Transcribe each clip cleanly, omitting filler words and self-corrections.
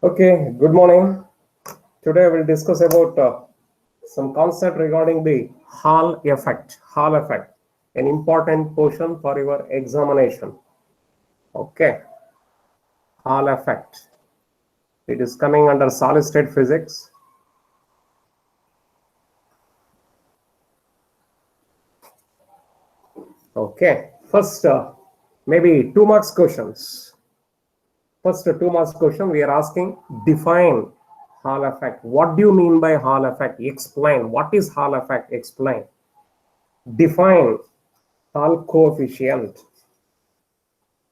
Okay, good morning. Today we'll discuss about some concept regarding the Hall effect. Hall effect, an important portion for your examination. Okay, Hall effect. It is coming under solid state physics. Okay, first maybe 2 marks questions. First 2 marks question we are asking, define Hall effect. What do you mean by Hall effect? Explain. What is Hall effect? Explain. Define Hall coefficient.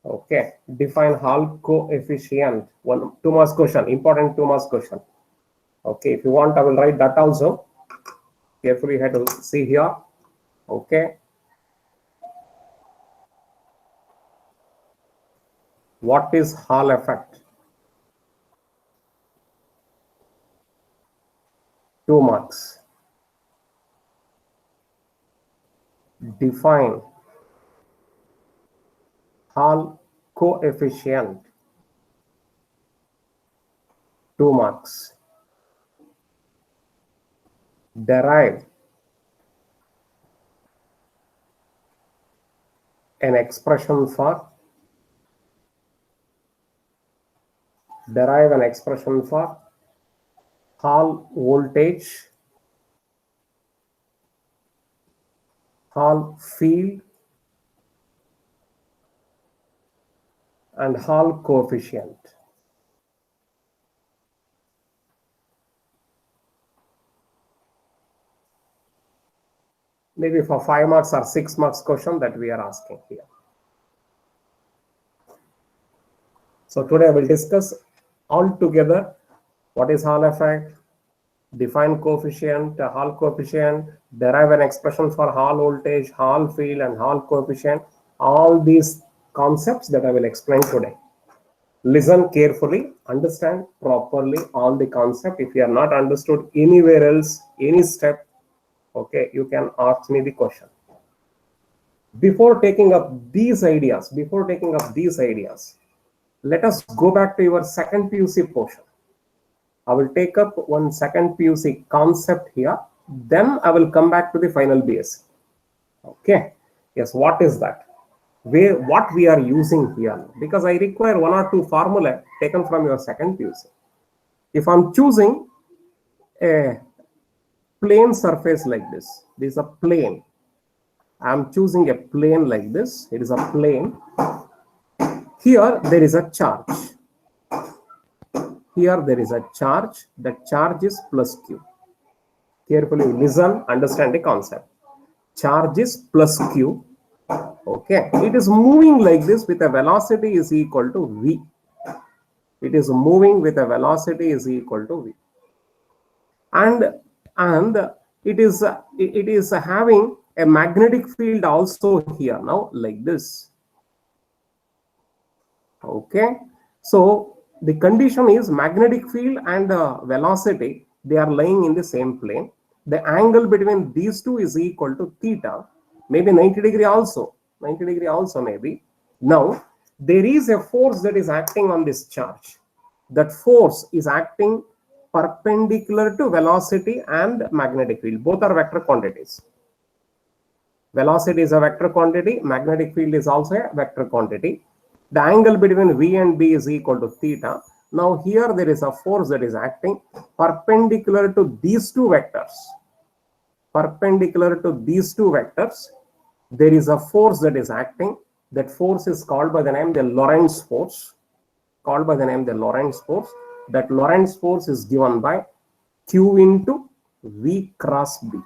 Okay, define Hall coefficient. 2 marks question, important 2 marks question. Okay, if you want, I will write that also. Carefully, you have to see here. Okay, what is Hall effect? 2 marks. Define Hall coefficient. 2 marks. Derive an expression for Hall voltage, Hall field, and Hall coefficient. Maybe for 5 marks or 6 marks question that we are asking here. So today I will discuss all together what is Hall effect, define coefficient, Hall coefficient, derive an expression for Hall voltage, Hall field, and Hall coefficient. All these concepts that I will explain today. Listen carefully, understand properly all the concept. If you are not understood anywhere else, any step, okay, you can ask me the question. Before taking up these ideas, let us go back to your second PUC portion. I will take up one second PUC concept here. Then I will come back to the final BSc. Okay. Yes, what is that? What we are using here? Because I require 1 or 2 formula taken from your second PUC. If I'm choosing a plane surface like this is a plane. I'm choosing a plane like this. It is a plane. Here there is a charge. Here there is a charge. The charge is plus Q. Carefully listen, understand the concept. Charge is plus Q. Okay. It is moving like this with a velocity is equal to V. It is moving with a velocity is equal to V. And it is having a magnetic field also here now like this. Okay. So the condition is magnetic field and velocity, they are lying in the same plane. The angle between these two is equal to theta, maybe 90 degree also maybe. Now there is a force that is acting on this charge. That force is acting perpendicular to velocity and magnetic field. Both are vector quantities. Velocity is a vector quantity, magnetic field is also a vector quantity. The angle between V and B is equal to theta. Now here there is a force that is acting perpendicular to these two vectors. Perpendicular to these two vectors, there is a force that is acting. That force is called by the name the Lorentz force. That Lorentz force is given by Q into V cross B.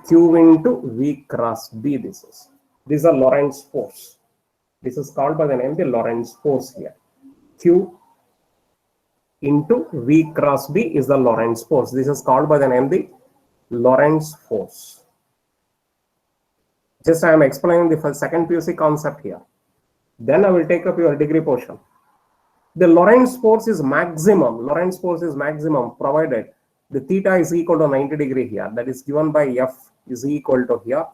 Q into V cross B. This is a Lorentz force. This is called by the name the Lorentz force here. Q into V cross B is the Lorentz force. This is called by the name the Lorentz force. Just I am explaining the second PUC concept here. Then I will take up your degree portion. The Lorentz force is maximum. Provided the theta is equal to 90 degree here. That is given by F is equal to here.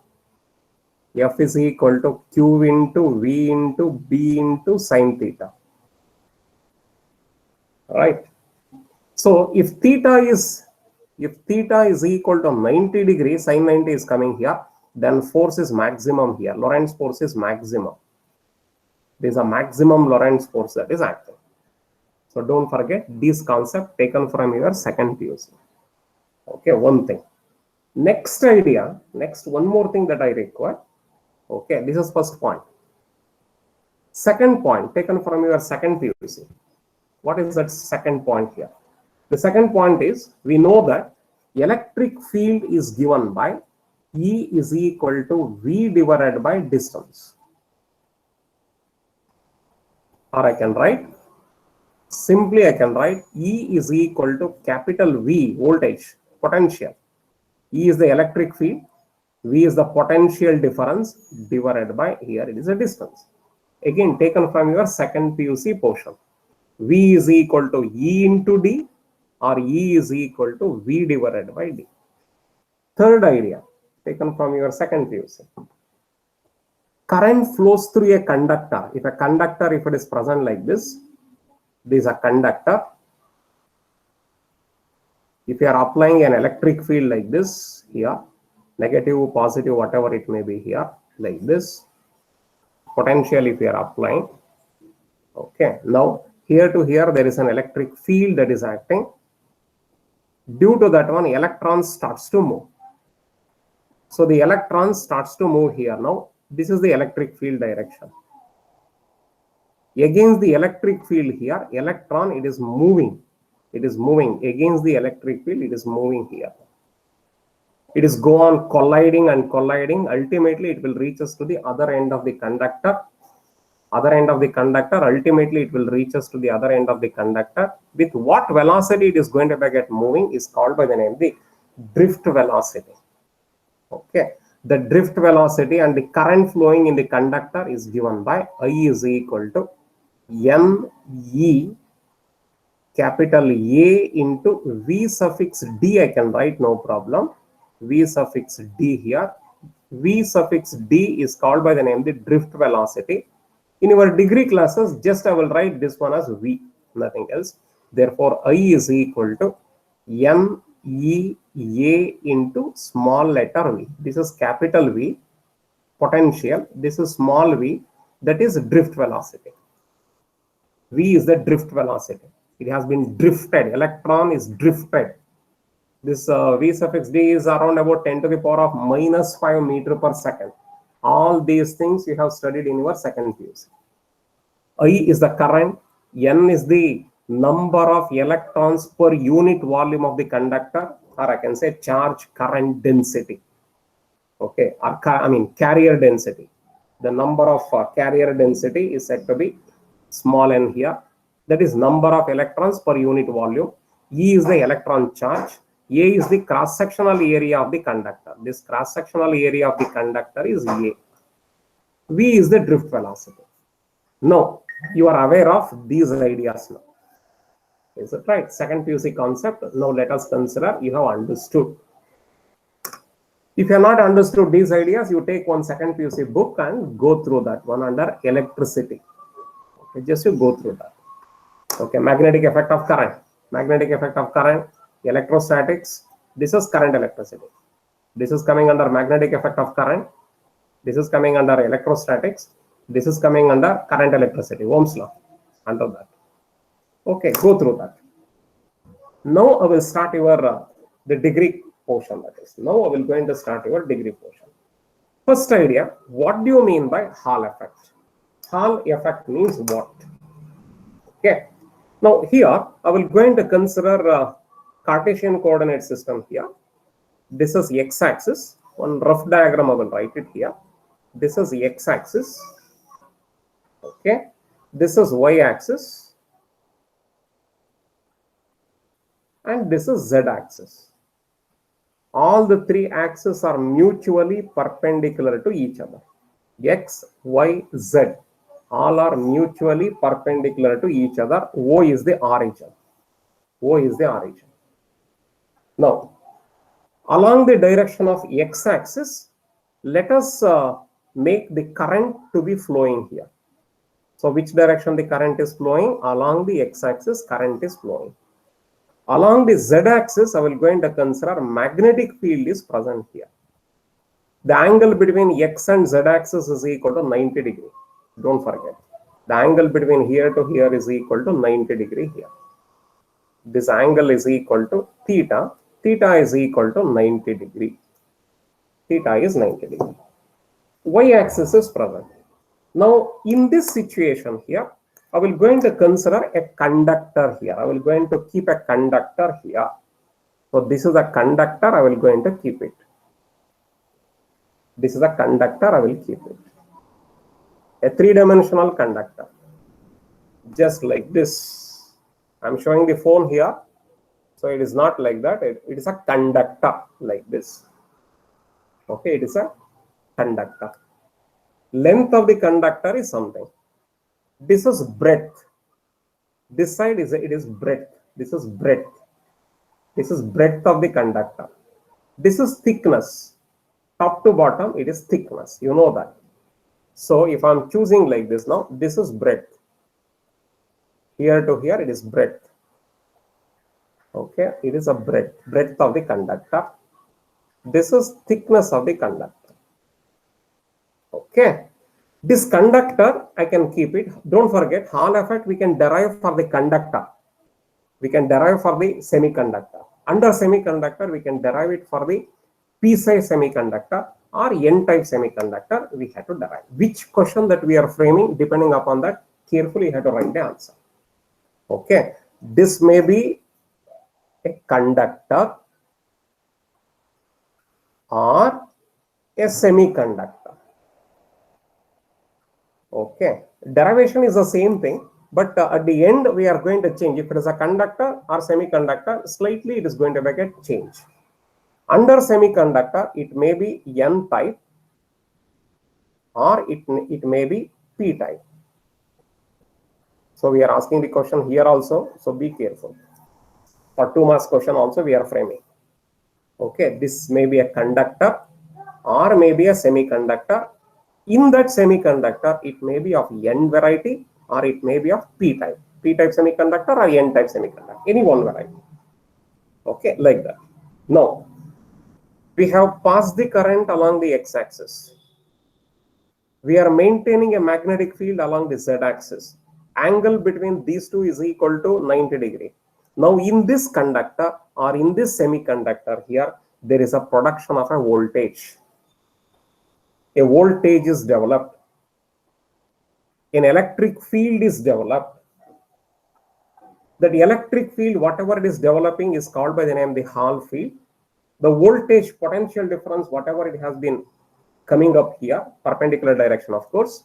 F is equal to Q into V into B into sine theta. right? So if theta is equal to 90 degrees, sin 90 is coming here, then force is maximum here. Lorentz force is maximum. There is a maximum Lorentz force that is acting. So don't forget this concept taken from your second PUC. Okay, one thing. Next idea, next one more thing that I require. Okay, this is first point. Second point taken from your second PUC. What is that second point here? The second point is, we know that electric field is given by E is equal to V divided by distance. Or I can write, simply I can write E is equal to capital V, voltage, potential. E is the electric field, V is the potential difference, divided by, here it is a distance. Again taken from your second PUC portion. V is equal to E into D, or E is equal to V divided by D. Third idea taken from your second PUC. Current flows through a conductor. If a conductor, if it is present like this is a conductor. If you are applying an electric field like this here, negative, positive, whatever it may be here, like this, potential if you are applying. Okay, now here to here there is an electric field that is acting. Due to that one, electron starts to move. So the electron starts to move here. Now this is the electric field direction. Against the electric field here, electron, it is moving. It is moving against the electric field. It is moving here. It is go on colliding and colliding. Ultimately, it will reach us to the other end of the conductor. Other end of the conductor. Ultimately, it will reach us to the other end of the conductor. With what velocity it is going to get moving is called by the name the drift velocity. Okay, the drift velocity and the current flowing in the conductor is given by I is equal to ME capital A into V suffix D. I can write, no problem. V suffix D here. V suffix D is called by the name the drift velocity. In your degree classes, just I will write this one as V, nothing else. Therefore, I is equal to ME A into small letter V. This is capital V, potential. This is small v, that is drift velocity. V is the drift velocity. It has been drifted. Electron is drifted. This V suffix D is around about 10 to the power of minus 5 meter per second. All these things you have studied in your second PUC. I is the current. N is the number of electrons per unit volume of the conductor, or I can say charge current density. Okay, or I mean carrier density. The number of carrier density is said to be small n here. That is number of electrons per unit volume. E is the electron charge. A is the cross-sectional area of the conductor. This cross-sectional area of the conductor is A. V is the drift velocity. Now, you are aware of these ideas now. Is it right? Second PUC concept. Now, let us consider you have understood. If you have not understood these ideas, you take one second PUC book and go through that one under electricity. Okay, just you go through that. Okay, magnetic effect of current. Magnetic effect of current. Electrostatics. This is current electricity. This is coming under magnetic effect of current. This is coming under electrostatics. This is coming under current electricity. Ohm's law. Under that. Okay, go through that. Now I will start your the degree portion. That is. Now I will going to start your degree portion. First idea. What do you mean by Hall effect? Hall effect means what? Okay. Now here I will going to consider Cartesian coordinate system here. This is x-axis. One rough diagram I will write it here. This is x-axis. Okay. This is y-axis. And this is z-axis. All the three axes are mutually perpendicular to each other. X, y, z. All are mutually perpendicular to each other. O is the origin. O is the origin. Now, along the direction of x-axis, let us make the current to be flowing here. So which direction the current is flowing? Along the x-axis, current is flowing. Along the z-axis, I will going to consider magnetic field is present here. The angle between x and z-axis is equal to 90 degree. Don't forget. The angle between here to here is equal to 90 degree here. This angle is equal to theta. Theta is equal to 90 degree. Theta is 90 degree. Y-axis is present. Now, in this situation here, I will going to consider a conductor here. I will going to keep a conductor here. So this is a conductor. I will going to keep it. This is a conductor. I will keep it. A three-dimensional conductor. Just like this. I'm showing the phone here. So it is not like that. It is a conductor like this. Okay, it is a conductor. Length of the conductor is something. This is breadth. This side is it is breadth. This is breadth. This is breadth of the conductor. This is thickness. Top to bottom, it is thickness. You know that. So if I'm choosing like this now, this is breadth. Here to here, it is breadth. Okay, it is a breadth of the conductor. This is thickness of the conductor. Okay, this conductor, I can keep it. Don't forget, Hall effect we can derive for the conductor. We can derive for the semiconductor. Under semiconductor, we can derive it for the p-size semiconductor or n-type semiconductor. We have to derive. Which question that we are framing, depending upon that, carefully you have to write the answer. Okay, this may be a conductor or a semiconductor. Okay, derivation is the same thing, but at the end we are going to change. If it is a conductor or semiconductor, slightly it is going to make a change. Under semiconductor, it may be n-type or it may be p-type. So we are asking the question here also, so be careful. For 2 marks question also we are framing. Okay, this may be a conductor or maybe a semiconductor. In that semiconductor, it may be of n variety or it may be of p-type. P-type semiconductor or n-type semiconductor. Any one variety. Okay, like that. Now, we have passed the current along the x-axis. We are maintaining a magnetic field along the z-axis. Angle between these two is equal to 90 degree. Now, in this conductor or in this semiconductor here, there is a production of a voltage. A voltage is developed. An electric field is developed. That electric field, whatever it is developing, is called by the name the Hall field. The voltage potential difference, whatever it has been coming up here, perpendicular direction, of course.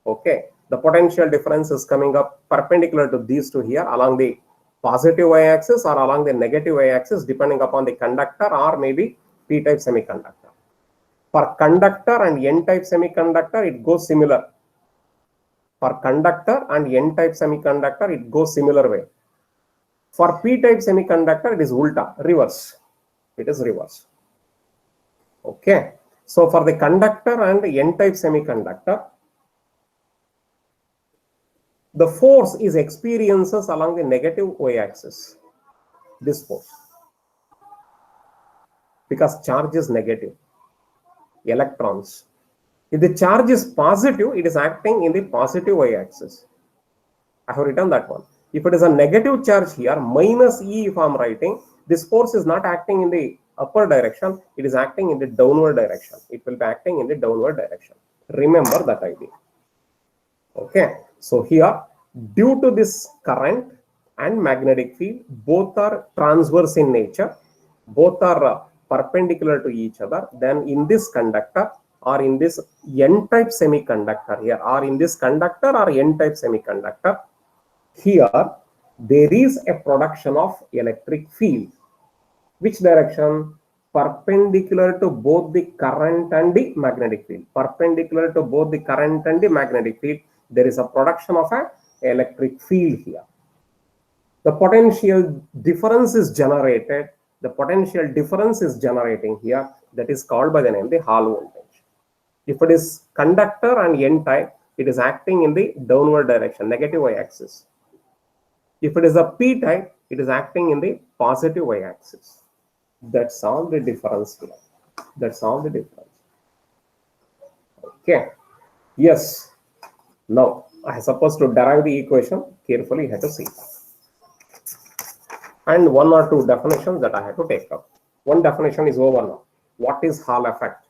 Okay, the potential difference is coming up perpendicular to these two here along the positive y-axis or along the negative y-axis, depending upon the conductor or maybe p-type semiconductor. For conductor and n-type semiconductor, it goes similar. For conductor and n-type semiconductor, it goes similar way. For p-type semiconductor, it is ulta, reverse. It is reverse. Okay. So for the conductor and n-type semiconductor, the force is experiences along the negative y-axis. This force. Because charge is negative. Electrons. If the charge is positive, it is acting in the positive y-axis. I have written that one. If it is a negative charge here, minus E if I am writing, this force is not acting in the upper direction, it is acting in the downward direction. It will be acting in the downward direction. Remember that idea. Okay. So here, due to this current and magnetic field, both are transverse in nature, both are perpendicular to each other, then in this conductor or in this n-type semiconductor here, or in this conductor or n-type semiconductor, here there is a production of electric field. Which direction? Perpendicular to both the current and the magnetic field. Perpendicular to both the current and the magnetic field, there is a production of an electric field here. The potential difference is generated. The potential difference is generating here, that is called by the name the Hall voltage. If it is conductor and n-type, it is acting in the downward direction, negative y-axis. If it is a p-type, it is acting in the positive y-axis. That's all the difference here. That's all the difference. Okay. Yes. Now, I am supposed to derive the equation. Carefully, you have to see. And one or two definitions that I have to take up. One definition is over now. What is Hall effect?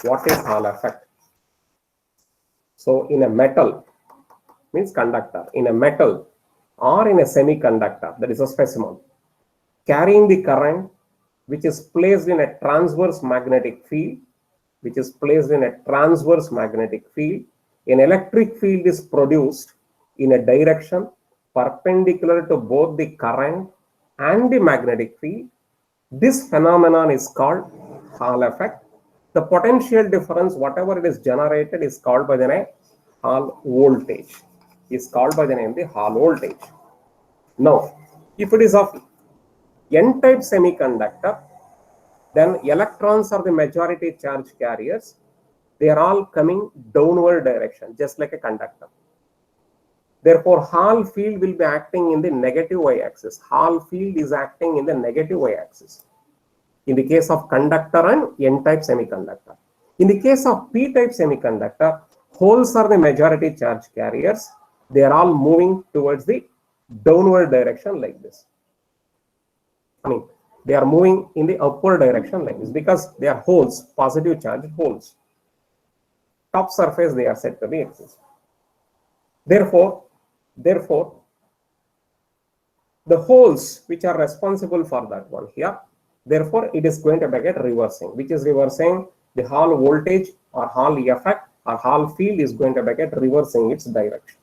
What is Hall effect? So, in a metal, means conductor, in a metal or in a semiconductor, that is a specimen, carrying the current which is placed in a transverse magnetic field, which is placed in a transverse magnetic field, an electric field is produced in a direction perpendicular to both the current and the magnetic field. This phenomenon is called Hall effect. The potential difference, whatever it is generated, is called by the name Hall voltage. Is called by the name the Hall voltage. Now, if it is of N-type semiconductor, then electrons are the majority charge carriers. They are all coming downward direction, just like a conductor. Therefore, Hall field will be acting in the negative y-axis. Hall field is acting in the negative y-axis. In the case of conductor and N-type semiconductor. In the case of P-type semiconductor, holes are the majority charge carriers. They are all moving towards the downward direction like this. I mean, they are moving in the upward direction like this because they are holes, positive charge holes. Top surface they are said to be exist. Therefore, the holes which are responsible for that one here, therefore it is going to get reversing. Which is reversing? The Hall voltage or Hall effect or Hall field is going to get reversing its direction.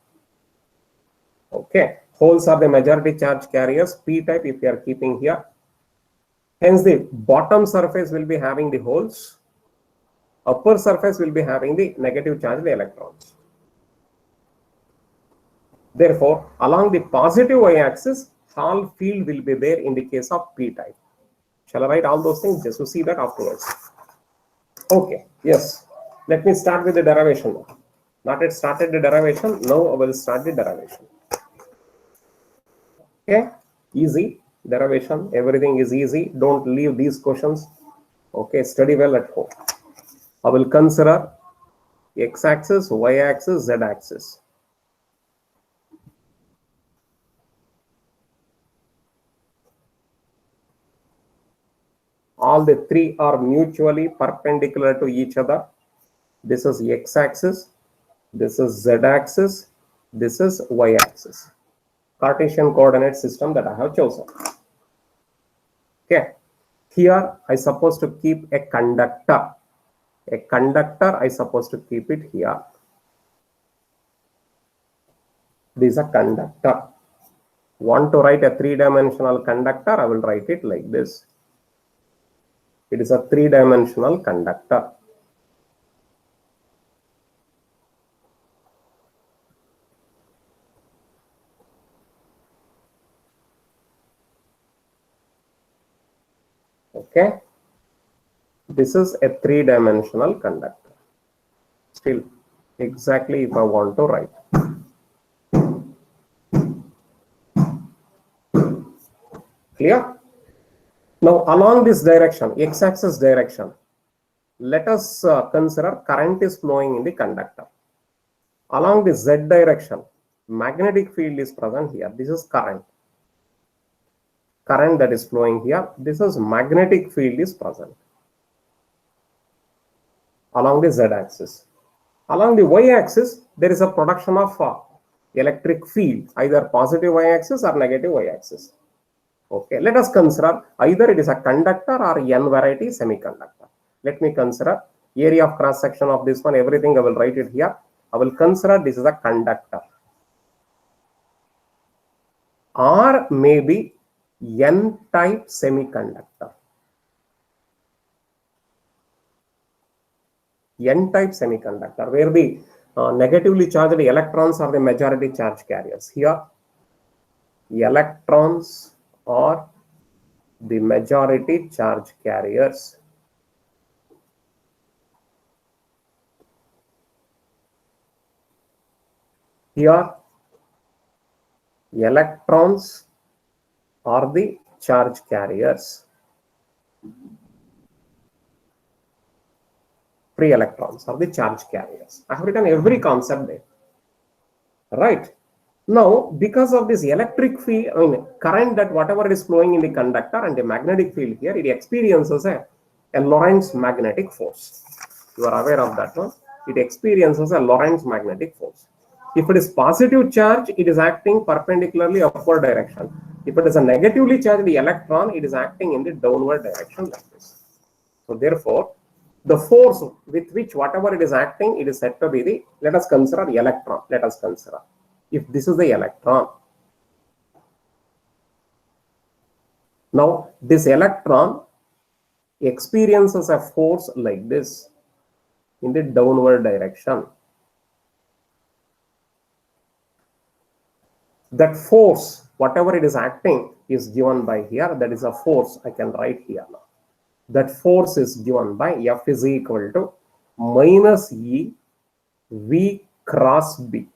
Okay, holes are the majority charge carriers, P-type if you are keeping here. Hence, the bottom surface will be having the holes. Upper surface will be having the negative charged electrons. Therefore, along the positive y-axis, Hall field will be there in the case of P-type. Shall I write all those things just to see that afterwards? Okay, yes. Let me start with the derivation now. Not yet started the derivation. Now I will start the derivation. Okay, easy. Derivation, everything is easy. Don't leave these questions. Okay, study well at home. I will consider x-axis, y-axis, z-axis. All the three are mutually perpendicular to each other. This is x-axis, this is z-axis, this is y-axis. Cartesian coordinate system that I have chosen. Okay, here I supposed to keep a conductor. A conductor I supposed to keep it here. This is a conductor. Want to write a three-dimensional conductor? I will write it like this. It is a three-dimensional conductor. Okay, this is a three-dimensional conductor. Still, exactly if I want to write. Clear? Now, along this direction, x-axis direction, let us consider current is flowing in the conductor. Along the z direction, magnetic field is present here. This is current. Current that is flowing here. This is magnetic field is present along the z-axis. Along the y-axis, there is a production of electric field, either positive y-axis or negative y-axis. Okay, let us consider either it is a conductor or N variety semiconductor. Let me consider area of cross section of this one, everything I will write it here. I will consider this is a conductor or maybe N-type semiconductor. N-type semiconductor where the negatively charged electrons are the majority charge carriers. Here, electrons are the majority charge carriers. Here, electrons are the charge carriers. Free electrons are the charge carriers. I have written every concept there. Right. Now, because of this electric field, current that whatever is flowing in the conductor and the magnetic field here, it experiences a Lorentz magnetic force. You are aware of that one? It experiences a Lorentz magnetic force. If it is positive charge, it is acting perpendicularly upward direction. If it is a negatively charged electron, it is acting in the downward direction like this. So therefore, the force with which whatever it is acting, it is said to be the, let us consider electron. Let us consider. If this is the electron, now this electron experiences a force like this in the downward direction. That force, whatever it is acting, is given by here. That is a force I can write here now. That force is given by F is equal to minus E V cross B.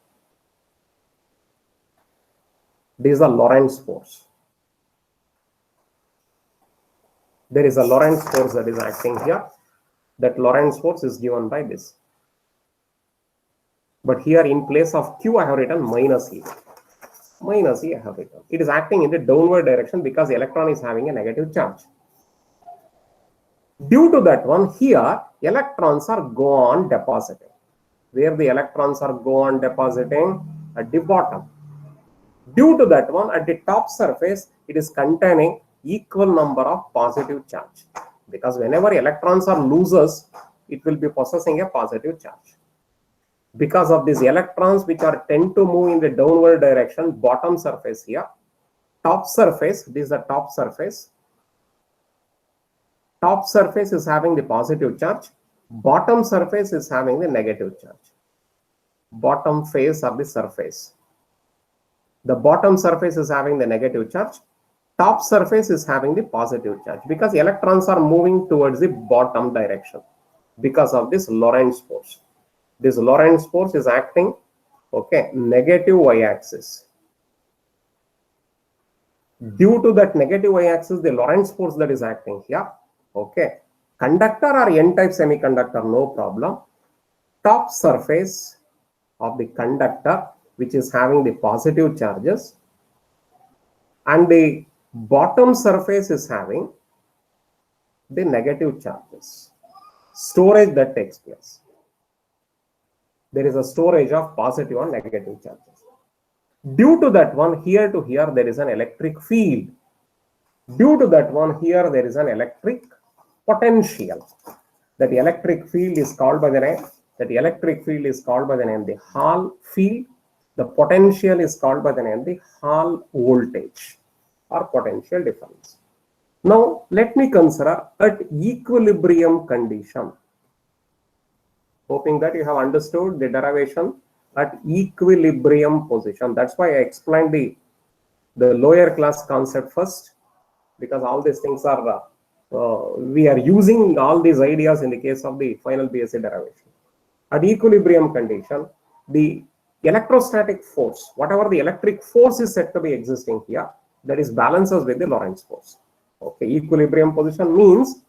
This is a Lorentz force. There is a Lorentz force that is acting here. That Lorentz force is given by this. But here in place of Q, I have written minus E. Minus E I have written. It is acting in the downward direction because the electron is having a negative charge. Due to that one, here electrons are go on depositing. Where the electrons are go on depositing? At the bottom. Due to that one, at the top surface, it is containing equal number of positive charge. Because whenever electrons are losers, it will be possessing a positive charge. Because of these electrons which are tend to move in the downward direction, bottom surface here, top surface, this is the top surface. Top surface is having the positive charge, bottom surface is having the negative charge. Bottom face of the surface. The bottom surface is having the negative charge, top surface is having the positive charge because electrons are moving towards the bottom direction because of this Lorentz force. This Lorentz force is acting, okay, negative y-axis. Due to that negative y-axis, the Lorentz force that is acting here, okay, conductor or n-type semiconductor, no problem. Top surface of the conductor, which is having the positive charges, and the bottom surface is having the negative charges. Storage that takes place. There is a storage of positive and negative charges. Due to that one, here to here, there is an electric field. Due to that one, here there is an electric potential. That electric field is called by the name. The Hall field. The potential is called by the name the Hall voltage or potential difference. Now let me consider at equilibrium condition. Hoping that you have understood the derivation at equilibrium position. That's why I explained the lower class concept first, because all these things are we are using all these ideas in the case of the final BSc derivation. At equilibrium condition, the electrostatic force, whatever the electric force is said to be existing here, that is balances with the Lorentz force. Okay, equilibrium position means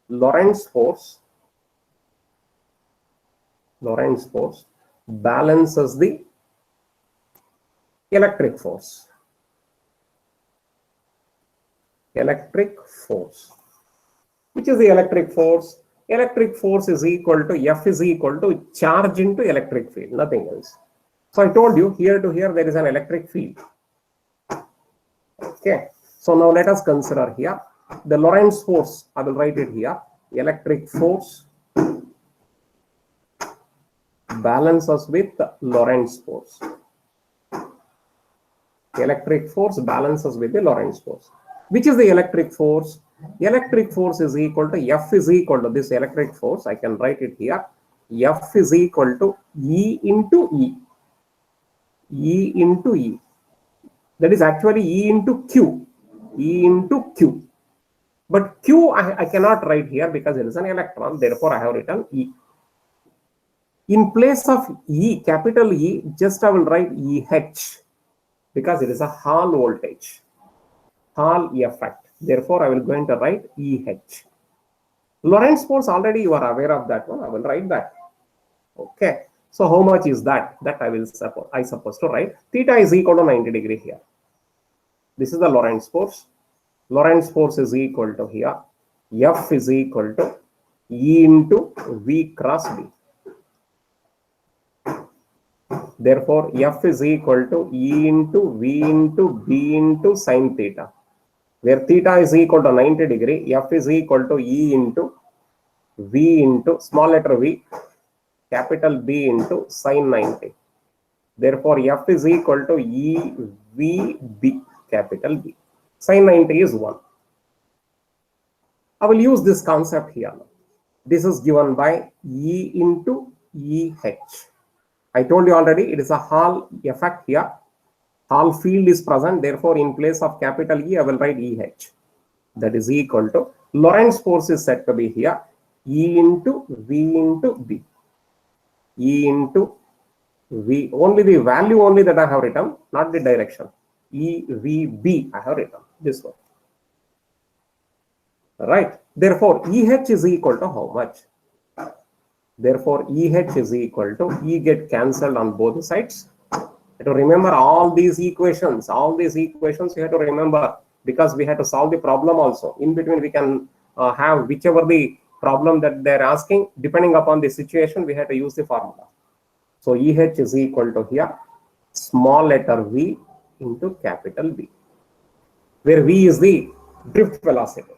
Lorentz force balances the electric force. Which is the electric force? Electric force is equal to F is equal to charge into electric field, nothing else. So I told you here to here there is an electric field. Okay. So now let us consider here the Lorentz force. I will write it here. Electric force balances with Lorentz force. Electric force balances with the Lorentz force. Which is the electric force? Electric force is equal to F is equal to this electric force. I can write it here. F is equal to E into E. E into E. That is actually E into Q. E into Q. But Q I cannot write here because it is an electron. Therefore, I have written E. In place of E, capital E, just I will write EH because it is a Hall voltage, Hall effect. Therefore, I will going to write EH. Lorentz force, already you are aware of that one. I will write that. Okay. So how much is that? That I suppose to write. Theta is equal to 90 degree here. This is the Lorentz force. Lorentz force is equal to here. F is equal to E into V cross B. Therefore, F is equal to E into V into B into sine theta. Where theta is equal to 90 degree, F is equal to E into V into small letter V, capital B into sine 90. Therefore, F is equal to E V B, capital B. Sine 90 is 1. I will use this concept here. This is given by E into EH. I told you already it is a Hall effect here. Hall field is present. Therefore, in place of capital E, I will write EH. That is equal to Lorentz force is said to be here E into V into B. E into V, only the value only that I have written, not the direction. E V B I have written this one. Right. Therefore, EH is equal to how much? Therefore, EH is equal to E get cancelled on both sides. You have to remember all these equations. All these equations you have to remember because we have to solve the problem also. In between, we can have whichever the problem that they're asking. Depending upon the situation, we have to use the formula. So EH is equal to here small letter V into capital B, where V is the drift velocity.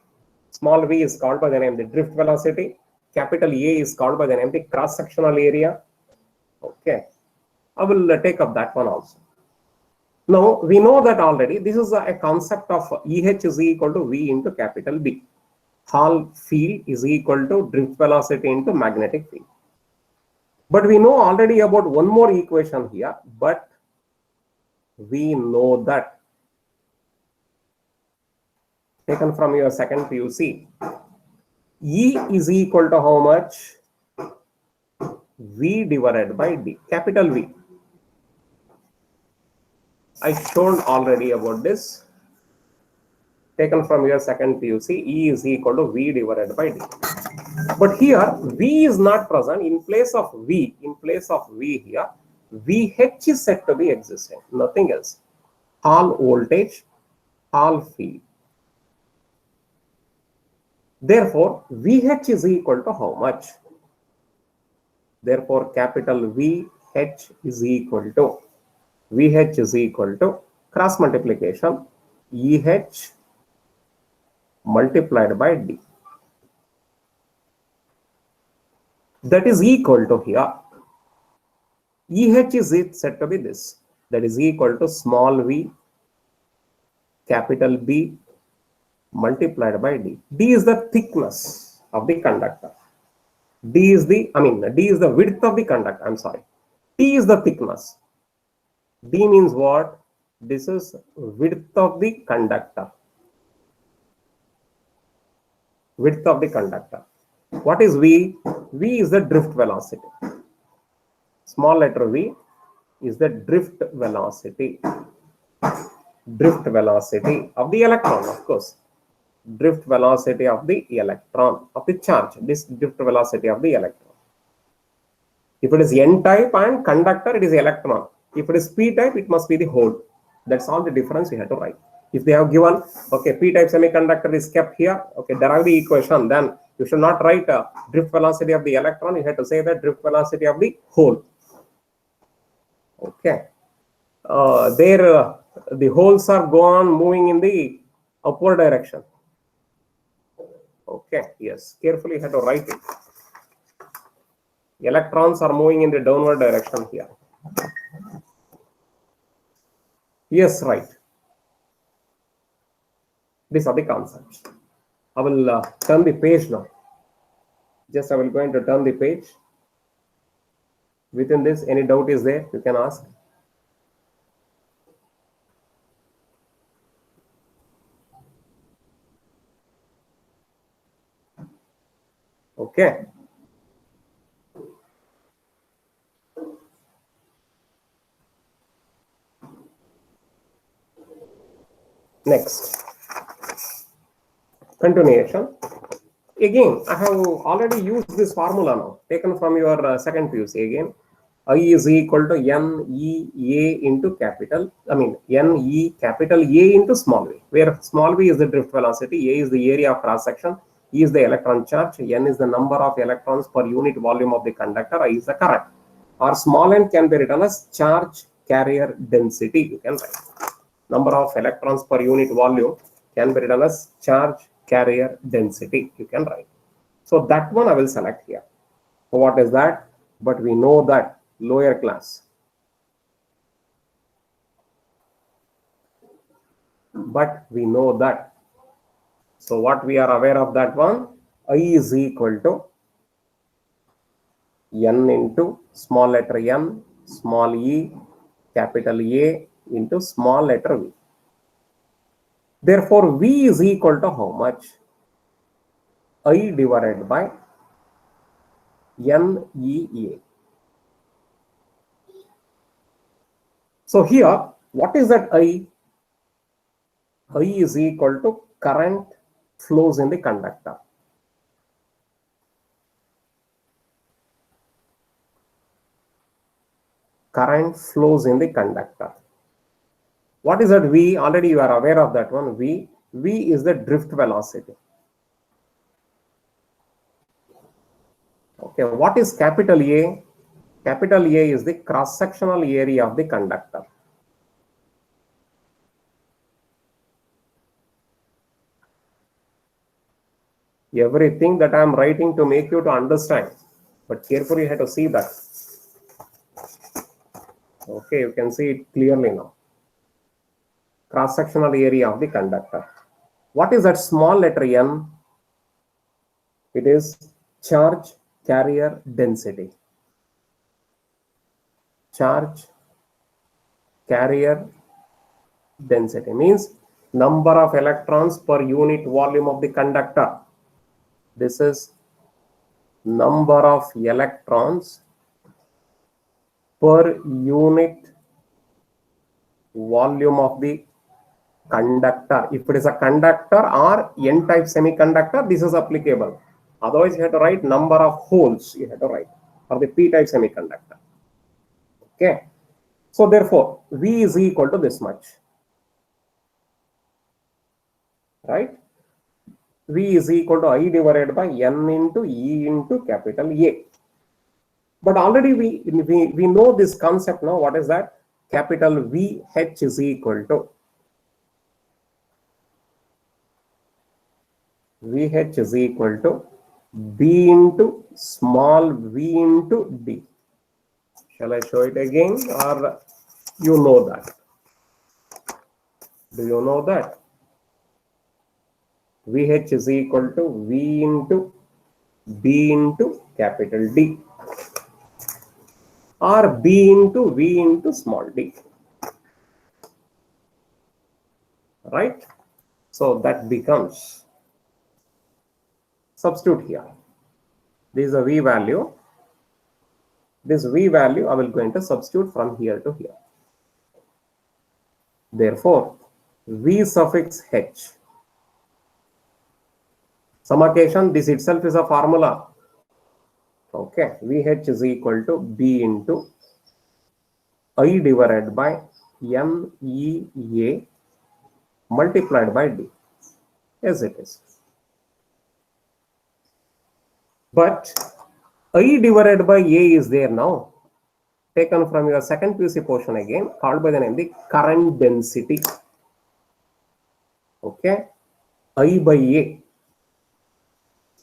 Small v is called by the name the drift velocity. Capital A is called by the name the cross-sectional area. Okay. I will take up that one also. Now, we know that already. This is a concept of EH is equal to V into capital B. Hall field is equal to drift velocity into magnetic field. But we know already about one more equation here. But we know that taken from your second PUC, E is equal to how much? V divided by D, capital V. I shown already about this. Taken from your second PUC, E is equal to V divided by D. But here, V is not present. In place of V here, VH is said to be existing, nothing else. Hall voltage, Hall field. Therefore, VH is equal to how much? Therefore, capital VH is equal to cross multiplication EH multiplied by D. That is equal to here. EH is said to be this. That is equal to small v capital B multiplied by D. D is the thickness of the conductor. D is the width of the conductor. I'm sorry. T is the thickness. D means what? This is width of the conductor. Width of the conductor. What is V? V is the drift velocity. Small letter v is the drift velocity. Drift velocity of the electron, of course. Drift velocity of the electron, of the charge. This drift velocity of the electron. If it is N type and conductor, it is electron. If it is P type, it must be the hole. That's all the difference we have to write. If they have given, okay, P type semiconductor is kept here, okay, derive the equation, then you should not write drift velocity of the electron. You have to say that drift velocity of the hole. Okay. The holes are gone moving in the upward direction. Okay, yes, carefully you have to write it. Electrons are moving in the downward direction here. Yes, right. These are the concepts. I will turn the page now. Just I will going to turn the page. Within this, any doubt is there, you can ask. Okay. Next, continuation. Again, I have already used this formula now, taken from your second PUC again. I is equal to NEA into capital, NE capital A into small v, where small v is the drift velocity, A is the area of cross section, E is the electron charge, N is the number of electrons per unit volume of the conductor, I is the current. Or small n can be written as charge carrier density, you can write. Number of electrons per unit volume can be written as charge carrier density, you can write. So that one I will select here. So what is that? But we know that lower class. But we know that. So what we are aware of that one? I is equal to N into small letter n, small e, capital A into small letter v. Therefore, v is equal to how much? I divided by NEA. So here, what is that I? I is equal to current flows in the conductor. Current flows in the conductor. What is that V? Already you are aware of that one. V is the drift velocity. Okay, what is capital A? Capital A is the cross-sectional area of the conductor. Everything that I am writing to make you to understand, but carefully you have to see that. Okay, you can see it clearly now. Cross-sectional area of the conductor. What is that small letter n? It is charge carrier density. Charge carrier density means number of electrons per unit volume of the conductor. This is number of electrons per unit volume of the conductor. If it is a conductor or n-type semiconductor, this is applicable. Otherwise, you have to write number of holes. You have to write for the p-type semiconductor. Okay. So therefore, V is equal to this much. Right? V is equal to I divided by N into E into capital A. But already we know this concept now. What is that? Capital VH is equal to VH is equal to B into small v into D. Shall I show it again, or you know that? Do you know that? VH is equal to V into B into capital D, or B into V into small d. Right? So that becomes, substitute here. This is a V value. This V value I will going to substitute from here to here. Therefore, V suffix H. Some occasion this itself is a formula. Okay, VH is equal to B into I divided by NEA multiplied by D. Yes, it is. But I divided by A is there now, taken from your second PUC portion again, called by the name the current density. Okay, I by A.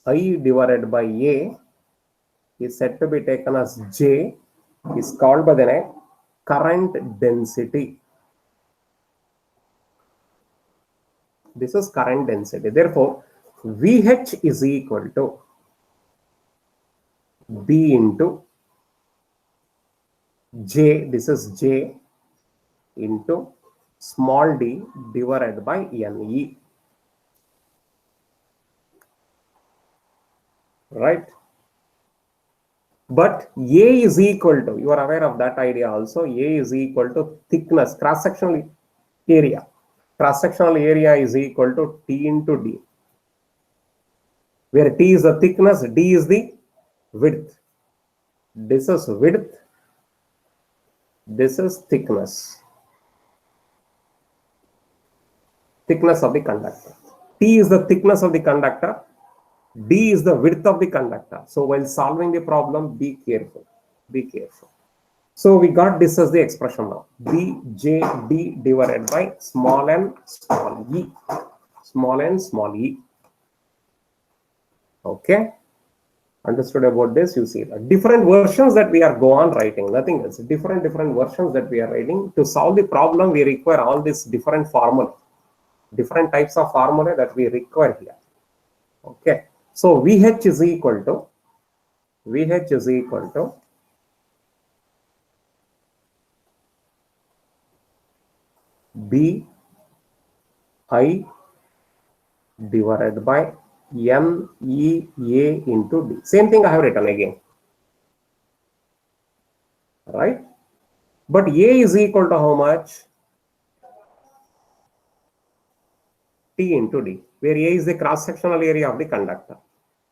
I divided by A is said to be taken as J, is called by the name current density. This is current density. Therefore, VH is equal to B into J, this is J, into small d divided by NE. Right? But A is equal to, you are aware of that idea also, A is equal to thickness, cross-sectional area. cross-sectional area is equal to T into D, where T is the thickness, D is the width. This is width, this is thickness of the conductor. T is the thickness of the conductor, D is the width of the conductor. So while solving the problem, be careful. Be careful. So we got this as the expression now. BJD divided by small n small e. Small n small e. Okay. Understood about this? You see different versions that we are go on writing. Nothing else. Different versions that we are writing. To solve the problem, we require all these different formula. Different types of formula that we require here. Okay. So VH is equal to B I divided by N E A into D. Same thing I have written again. Right? But A is equal to how much? T into D, where A is the cross-sectional area of the conductor.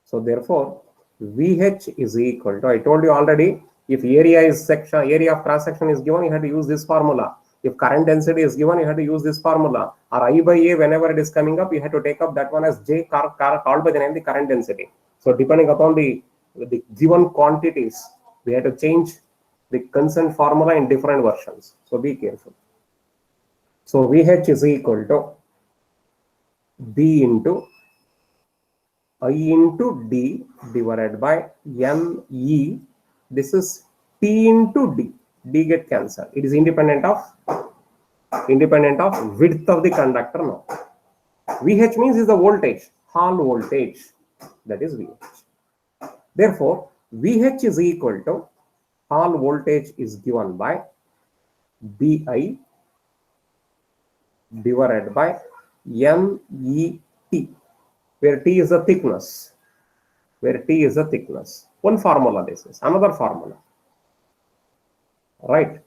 So therefore, VH is equal to, I told you already, if area of cross-section is given, you have to use this formula. If current density is given, you have to use this formula. Or I by A, whenever it is coming up, you have to take up that one as J called by the name the current density. So depending upon the given quantities, we have to change the constant formula in different versions. So be careful. So VH is equal to B into I into D divided by NE. This is T into D. D get cancelled. It is independent of width of the conductor now. VH means is the voltage, Hall voltage. That is VH. Therefore, VH is equal to Hall voltage is given by BI divided by NET, where T is the thickness. One formula this is, another formula. Right.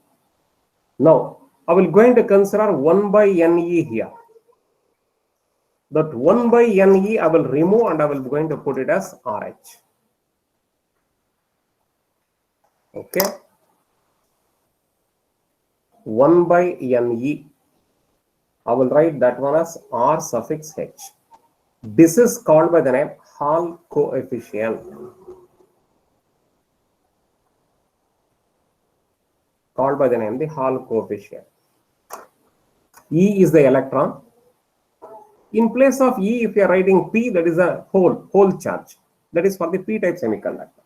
Now, I will going to consider 1 by NE here. That 1 by NE I will remove and I will going to put it as RH. Okay. 1 by NE. I will write that one as R suffix H. This is called by the name Hall coefficient. Called by the name the Hall coefficient. E is the electron. In place of E, if you are writing P, that is a whole charge. That is for the P-type semiconductor.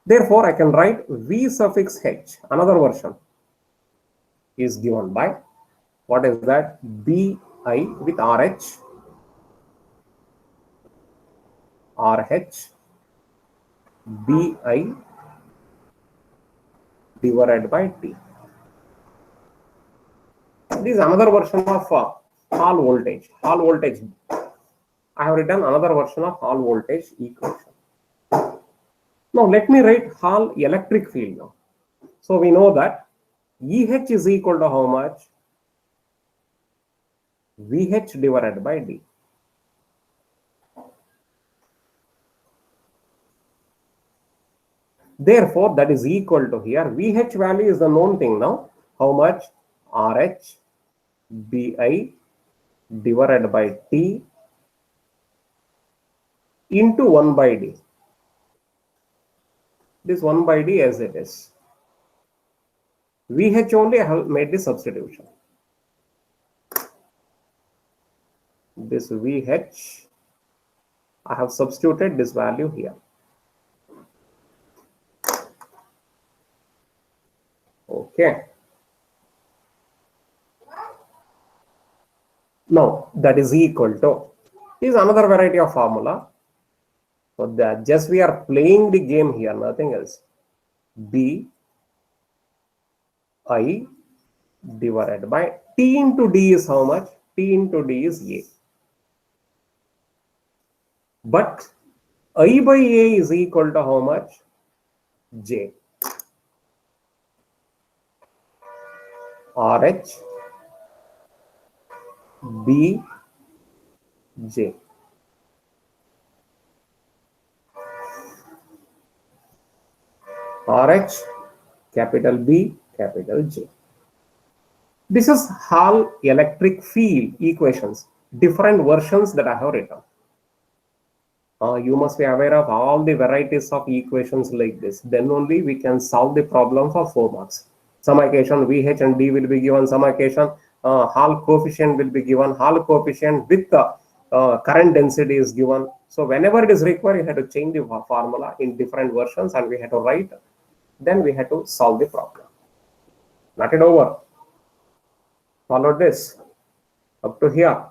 Therefore, I can write V suffix H. Another version is given by, what is that? BI with RH, BI divided by T. This is another version of Hall voltage. I have written another version of Hall voltage equation. Now let me write Hall electric field now. So we know that EH is equal to how much? VH divided by D. Therefore, that is equal to here. VH value is the known thing now. How much? RH BI divided by T into 1 by D. This 1 by D as it is. VH only I have made the substitution. This VH, I have substituted this value here. Okay. Now that is equal to, is another variety of formula. So that just we are playing the game here, nothing else. B I divided by T into D is how much? T into D is A. But I by A is equal to how much? J. RH B, J. RH, capital B, capital J. This is Hall electric field equations, different versions that I have written. You must be aware of all the varieties of equations like this. Then only we can solve the problem for 4 marks. Some occasion VH and D will be given. Some occasion Hall coefficient will be given. Hall coefficient with the current density is given. So whenever it is required, you have to change the formula in different versions and we have to write. Then we have to solve the problem. Not it over. Follow this up to here.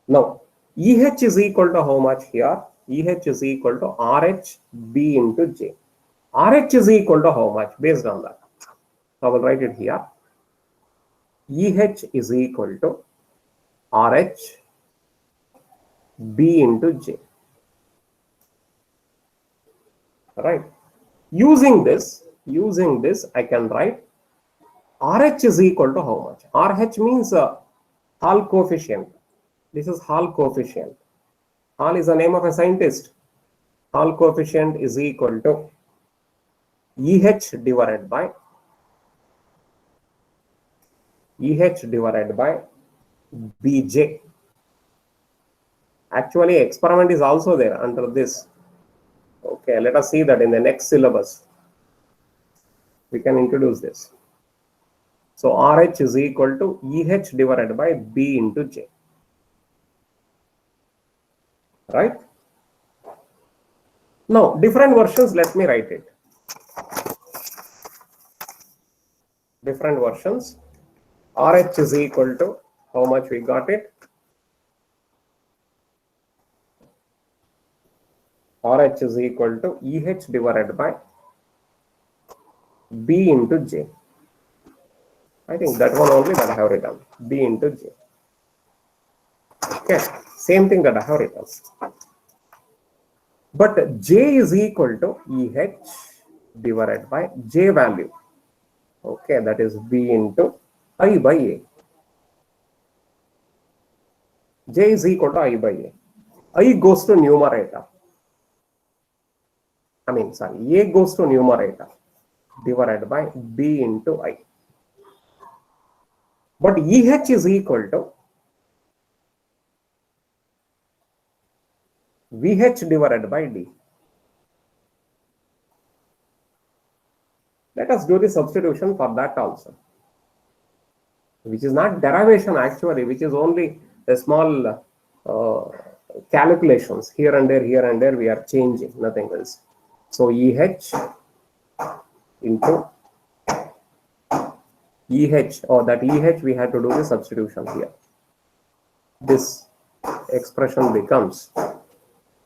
Now EH is equal to how much here? EH is equal to RH B into J. RH is equal to how much? Based on that, I will write it here. EH is equal to RH B into J. Right. Using this, I can write RH is equal to how much? RH means Hall coefficient. This is Hall coefficient. Hall is the name of a scientist. Hall coefficient is equal to EH divided by BJ. Actually, experiment is also there under this. Okay, let us see that in the next syllabus. We can introduce this. So RH is equal to EH divided by B into J. Right? Now, different versions, let me write it. Different versions. RH is equal to how much we got it? RH is equal to EH divided by B into J. I think that one only that I have written. B into J. Okay, same thing that I have written. But J is equal to EH divided by J value. Okay, that is B into I by A. J is equal to I by A. I goes to numerator. A goes to numerator divided by B into I. But EH is equal to VH divided by D. Let us do the substitution for that also, which is not derivation actually, which is only a small calculations here and there we are changing, nothing else. So EH into EH, or that EH we have to do the substitution here. This expression becomes,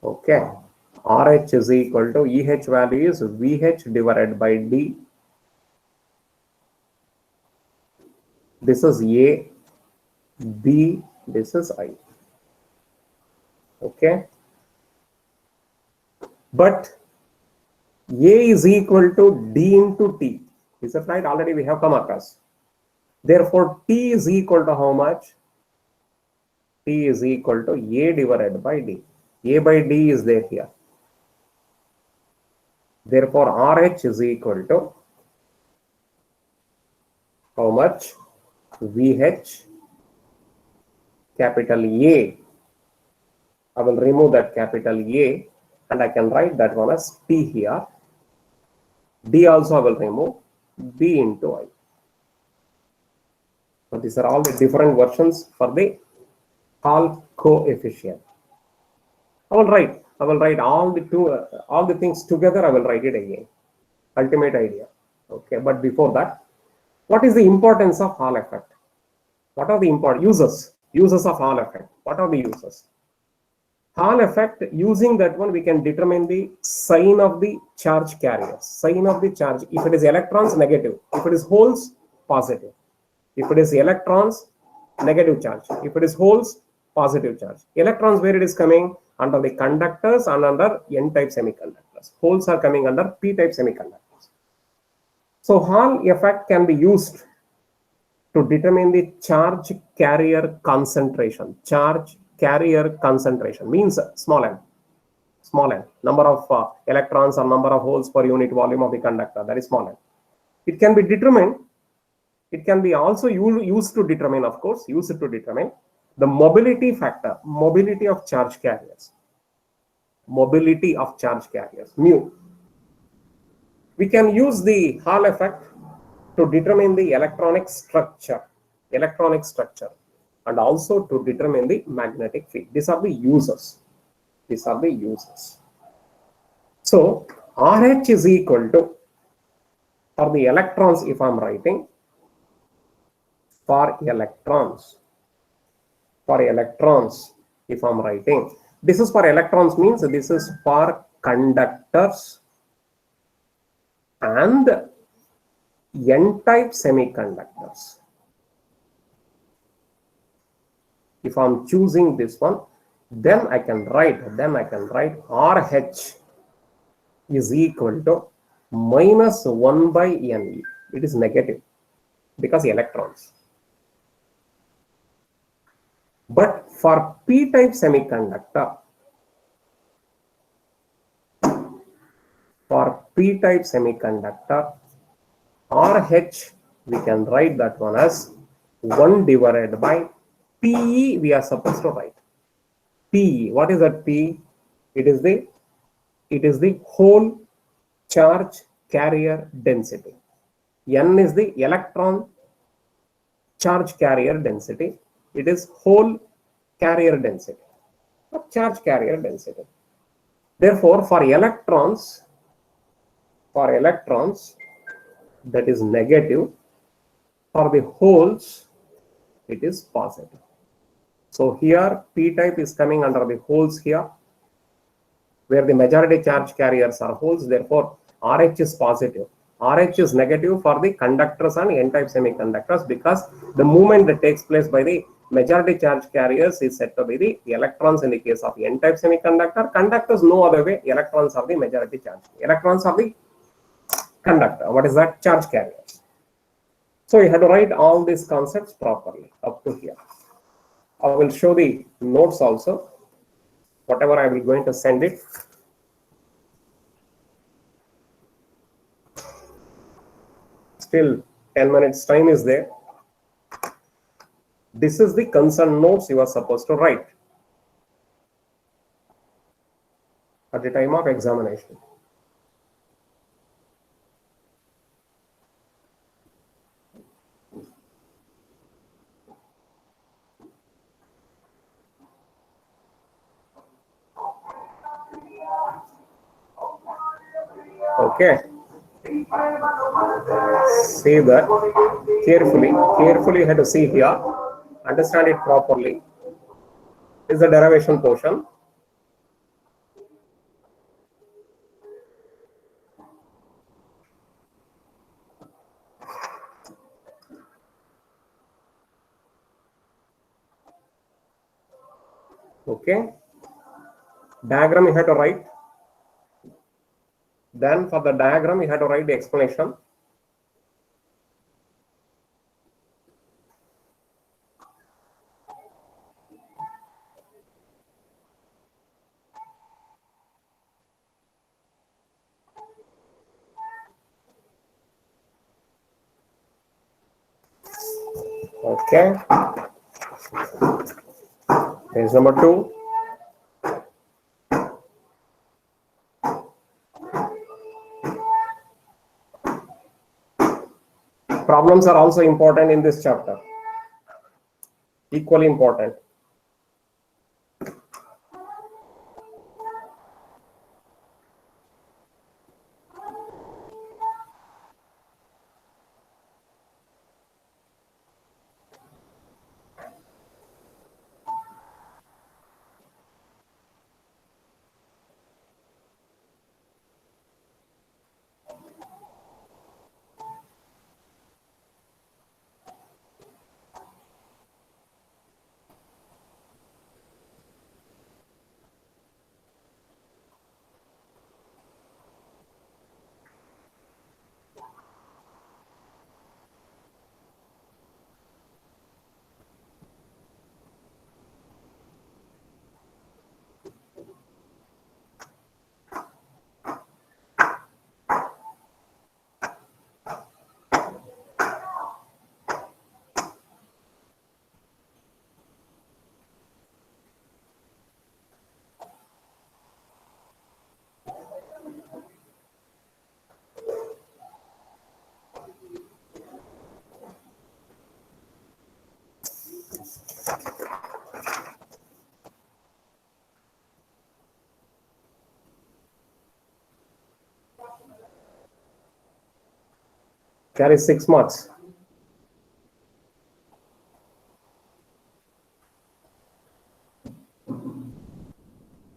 okay, RH is equal to EH value is VH divided by D. This is A, B, this is I. Okay. But A is equal to D into T. Is that right? Already we have come across. Therefore, T is equal to how much? T is equal to A divided by D. A by D is there here. Therefore, RH is equal to how much? VH capital A. I will remove that capital A and I can write that one as T here. D also I will remove, B into I. So these are all the different versions for the Hall coefficient. I will write all the things together. I will write it again. Ultimate idea. Okay, but before that, what is the importance of Hall effect? What are the important uses of Hall effect? What are the uses? Hall effect, using that one we can determine the sign of the charge carrier. Sign of the charge. If it is electrons, negative. If it is holes, positive. If it is electrons, negative charge. If it is holes, positive charge. Electrons, where it is coming? Under the conductors and under N-type semiconductors. Holes are coming under P-type semiconductors. So Hall effect can be used to determine the charge carrier concentration. Charge carrier concentration means small n. Small n, number of electrons or number of holes per unit volume of the conductor, that is small n. It can be determined, it can be also used to determine, of course, used to determine the mobility factor, mobility of charge carriers. Mobility of charge carriers, mu. We can use the Hall effect to determine the electronic structure, and also to determine the magnetic field. These are the uses. These are the uses. So RH is equal to, for the electrons, if I'm writing, for electrons, if I'm writing, this is for electrons means this is for conductors and n-type semiconductors. If I'm choosing this one, then I can write RH is equal to minus 1 by Ne. It is negative because electrons. But for p-type semiconductor, RH, we can write that one as 1 divided by Pe. We are supposed to write Pe. What is that P? It is the whole charge carrier density. N is the electron charge carrier density. It is whole carrier density, charge carrier density. Therefore, for electrons, that is negative. For the holes, it is positive. So here p-type is coming under the holes here, where the majority charge carriers are holes. Therefore, RH is positive. RH is negative for the conductors and n-type semiconductors, because the movement that takes place by the majority charge carriers is said to be the electrons in the case of n-type semiconductor. Conductors, no other way. Electrons are the majority charge. Electrons are the conductor. What is that? Charge carriers. So you have to write all these concepts properly up to here. I will show the notes also. Whatever I will going to send it. Still 10 minutes time is there. This is the concerned notes you are supposed to write at the time of examination. Okay. See that carefully. Carefully you have to see here. Understand it properly. This is the derivation portion. Okay. Diagram you have to write. Then for the diagram you have to write the explanation. Okay. Page number 2. Problems are also important in this chapter. Equally important. Carries 6 marks.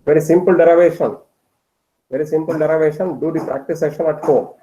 Very simple derivation. Very simple derivation. Do the practice session at home.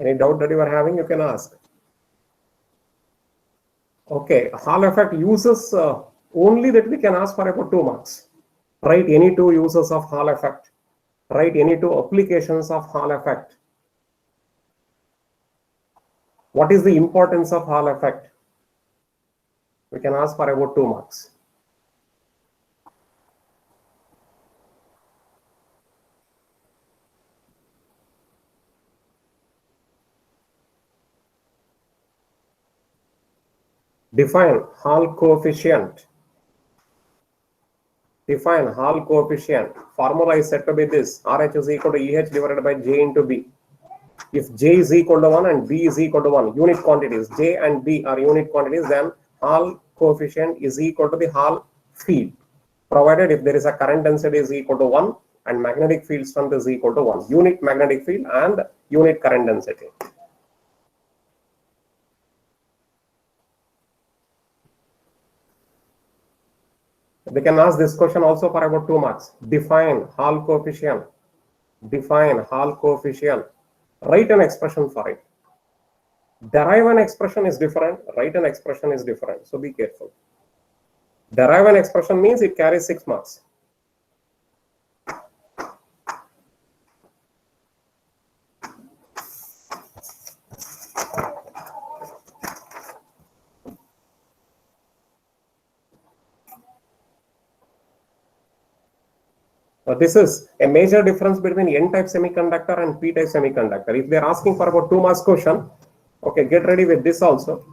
Any doubt that you are having, you can ask. Okay, Hall effect uses only that we can ask for about 2 marks. Write any 2 uses of Hall effect. Write any 2 applications of Hall effect. What is the importance of Hall effect? We can ask for about 2 marks. Define Hall coefficient. Define Hall coefficient. Formula is said to be this: RH is equal to EH divided by J into B. If J is equal to 1 and B is equal to 1, unit quantities, J and B are unit quantities, then Hall coefficient is equal to the Hall field, provided if there is a current density is equal to 1 and magnetic field strength is equal to 1. Unit magnetic field and unit current density. They can ask this question also for about 2 marks. Define Hall coefficient. Define Hall coefficient. Write an expression for it. Derive an expression is different. Write an expression is different. So be careful. Derive an expression means it carries 6 marks. This is a major difference between N-type semiconductor and P-type semiconductor. If they are asking for about 2 marks question, okay, get ready with this also.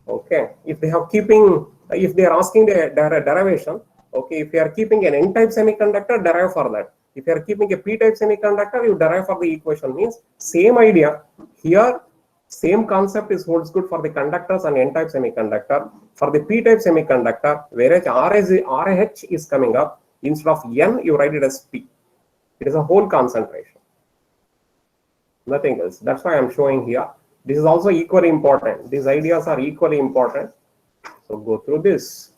Okay, if they are asking the derivation, okay, if you are keeping an N-type semiconductor, derive for that. If you are keeping a P-type semiconductor, you derive for the equation. Means same idea here, same concept holds good for the conductors and N-type semiconductor. For the P-type semiconductor, whereas RH is coming up, instead of N, you write it as P. It is a whole concentration. Nothing else. That's why I'm showing here. This is also equally important. These ideas are equally important. So go through this.